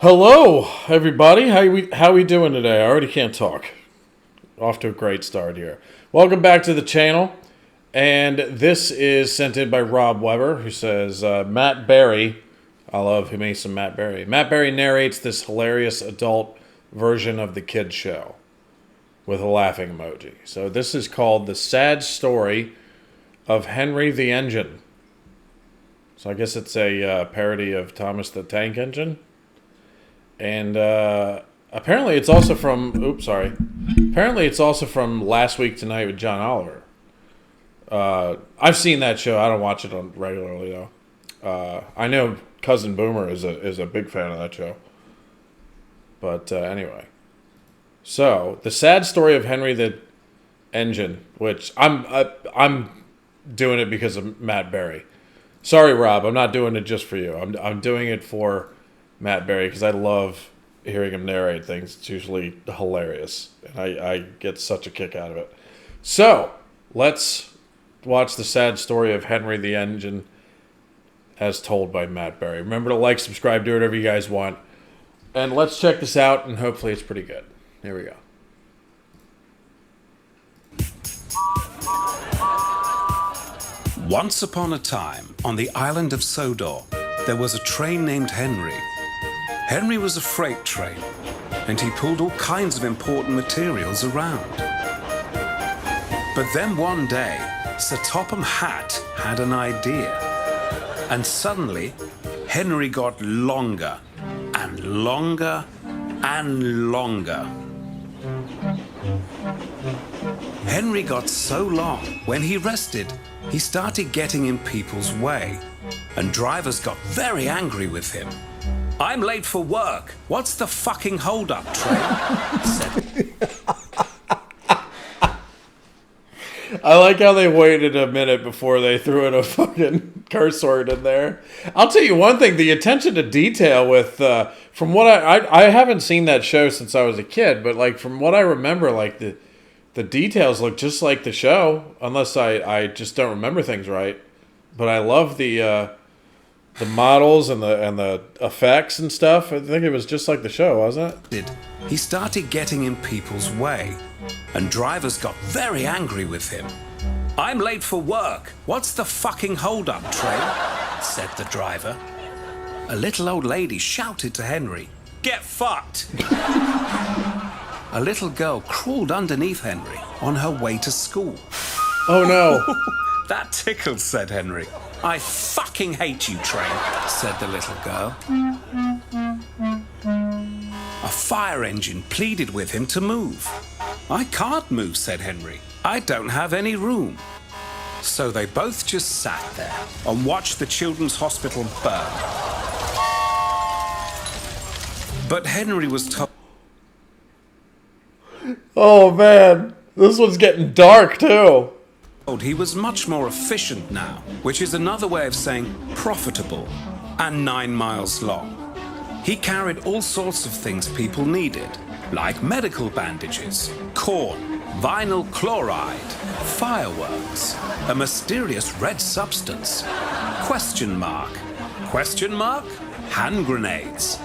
Hello, everybody. How we doing today? I already can't talk. Off to a great start here. Welcome back to the channel. And this is sent in by Rob Weber, who says, Matt Berry, I love who made some Matt Berry. Matt Berry narrates this hilarious adult version of the kids show with a laughing emoji. So this is called The Sad Story of Henry the Engine. So I guess it's a parody of Thomas the Tank Engine. And apparently it's also from, apparently it's also from Last Week Tonight with John Oliver. I've seen that show. I don't watch it on regularly though. I know Cousin Boomer is a big fan of that show. But anyway. So, The Sad Story of Henry the Engine, which I'm doing it because of Matt Berry. Sorry, Rob, I'm not doing it just for you. I'm doing it for Matt Berry because I love hearing him narrate things. It's usually hilarious, and I get such a kick out of it. So, let's watch The Sad Story of Henry the Engine as told by Matt Berry. Remember to like, subscribe, do whatever you guys want. And let's check this out, and hopefully it's pretty good. Here we go. Once upon a time, on the island of Sodor, there was a train named Henry. Henry was a freight train, and he pulled all kinds of important materials around. But then one day, Sir Topham Hatt had an idea. And suddenly, Henry got longer and longer and longer. Henry got so long, when he rested, he started getting in people's way, and drivers got very angry with him. "I'm late for work. What's the fucking hold-up, train?" said. I like how they waited a minute before they threw in a fucking curse word in there. I'll tell you one thing, the attention to detail with, from what I haven't seen that show since I was a kid, but like from what I remember, like the details look just like the show, unless I just don't remember things right. But I love the models and the effects and stuff. I think it was just like the show, wasn't it? He started getting in people's way, and drivers got very angry with him. "I'm late for work. What's the fucking hold-up, train?" said the driver. A little old lady shouted to Henry, "Get fucked!" A little girl crawled underneath Henry on her way to school. Oh no. "That tickled," said Henry. "I fucking hate you, train," said the little girl. A fire engine pleaded with him to move. "I can't move," said Henry. "I don't have any room." So they both just sat there and watched the children's hospital burn. But Henry was told... Oh man, this one's getting dark too. He was much more efficient now, which is another way of saying profitable, and 9 miles long. He carried all sorts of things people needed, like medical bandages, corn, vinyl chloride, fireworks, a mysterious red substance, question mark, hand grenades,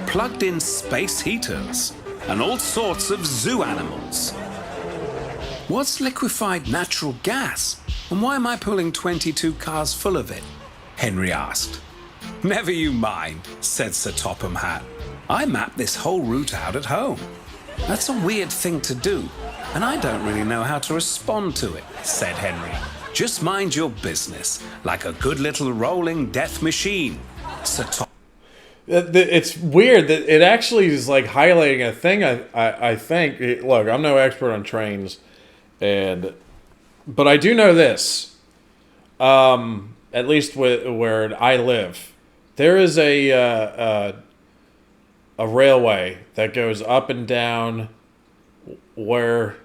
plugged-in space heaters, and all sorts of zoo animals. "What's liquefied natural gas? And why am I pulling 22 cars full of it?" Henry asked. "Never you mind," said Sir Topham Hatt. "I mapped this whole route out at home. That's a weird thing to do, and I don't really know how to respond to it," said Henry. "Just mind your business, like a good little rolling death machine." Sir Topham... It's weird that it actually is like highlighting a thing. I think. Look, I'm no expert on trains. But I do know this, at least where I live, there is a railway that goes up and down where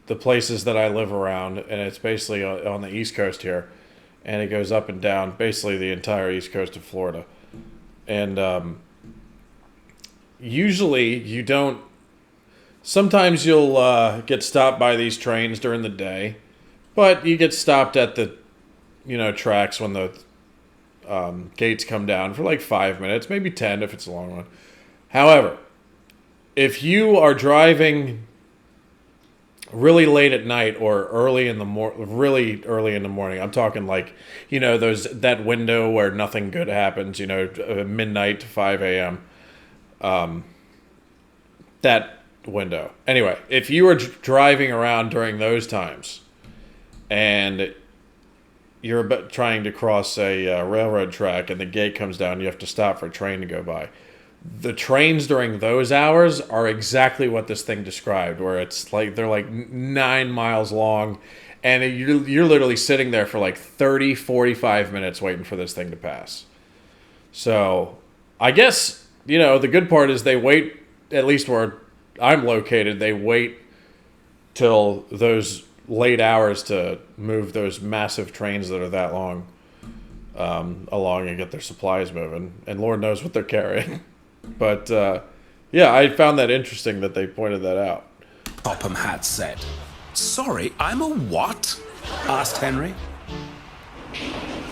the places that I live around, and it's basically on the East Coast here, and it goes up and down basically the entire East Coast of Florida, and usually you don't. Sometimes you'll get stopped by these trains during the day, but you get stopped at the, tracks when the gates come down for like 5 minutes, maybe 10 if it's a long one. However, if you are driving really late at night or really early in the morning, I'm talking like, you know, that window where nothing good happens, you know, midnight to 5 a.m. That window. Anyway, if you are driving around during those times and you're trying to cross a railroad track and the gate comes down, you have to stop for a train to go by. The trains during those hours are exactly what this thing described, where it's like they're like 9 miles long, and you're literally sitting there for like 30, 45 minutes waiting for this thing to pass. So I guess, you know, the good part is they wait, at least where I'm located, they wait till those late hours to move those massive trains that are that long along and get their supplies moving. And Lord knows what they're carrying. But, yeah, I found that interesting that they pointed that out. Topham Hatt said. Sorry, I'm a what? Asked Henry.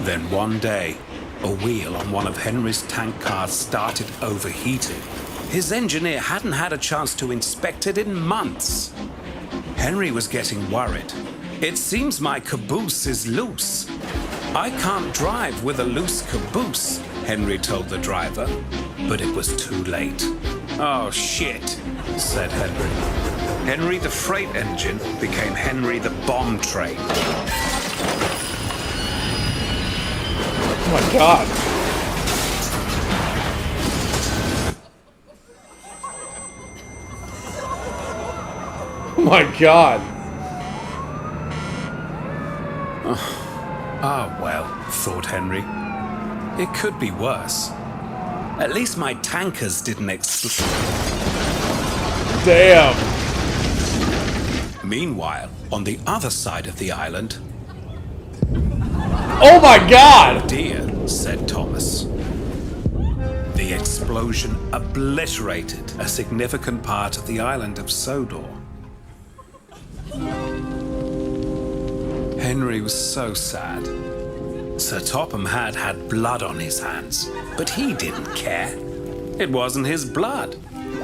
Then one day, a wheel on one of Henry's tank cars started overheating. His engineer hadn't had a chance to inspect it in months. Henry was getting worried. It seems my caboose is loose. I can't drive with a loose caboose, Henry told the driver. But it was too late. Oh, shit, said Henry. Henry the freight engine became Henry the bomb train. Oh my God. Oh my God. Ah, well, thought Henry. It could be worse. At least my tankers didn't explode. Damn. Meanwhile, on the other side of the island... Oh my God! Dear, said Thomas. The explosion obliterated a significant part of the island of Sodor. Henry was so sad. Sir Topham had blood on his hands, but he didn't care. It wasn't his blood,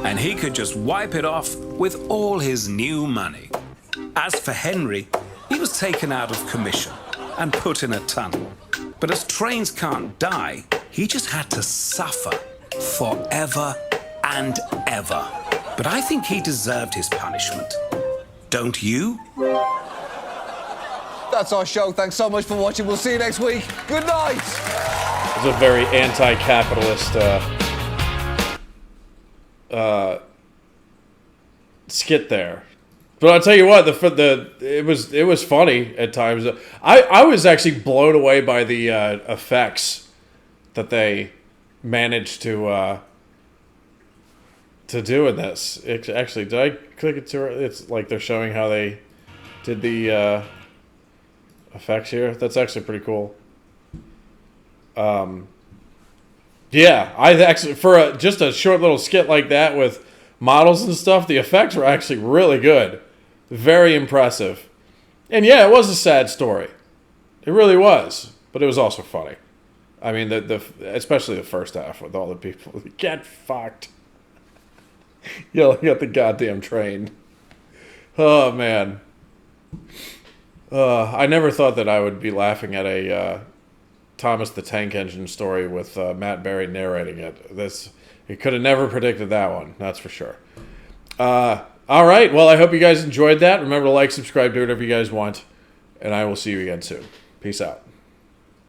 and he could just wipe it off with all his new money. As for Henry, he was taken out of commission and put in a tunnel. But as trains can't die, he just had to suffer forever and ever. But I think he deserved his punishment. Don't you? That's our show. Thanks so much for watching. We'll see you next week. Good night. It's a very anti-capitalist skit there. But I'll tell you what, it was funny at times. I was actually blown away by the effects that they managed to do in this. Actually, did I click it to? It's like they're showing how they did the effects here. That's actually pretty cool. Yeah, I actually for just a short little skit like that with models and stuff, the effects were actually really good. Very impressive. And yeah, it was a sad story. It really was. But it was also funny. I mean, especially the first half with all the people. Get fucked. Yelling at the goddamn train. Oh, man. I never thought that I would be laughing at a Thomas the Tank Engine story with Matt Berry narrating it. You could have never predicted that one. That's for sure. All right. Well, I hope you guys enjoyed that. Remember to like, subscribe, do whatever you guys want. And I will see you again soon. Peace out.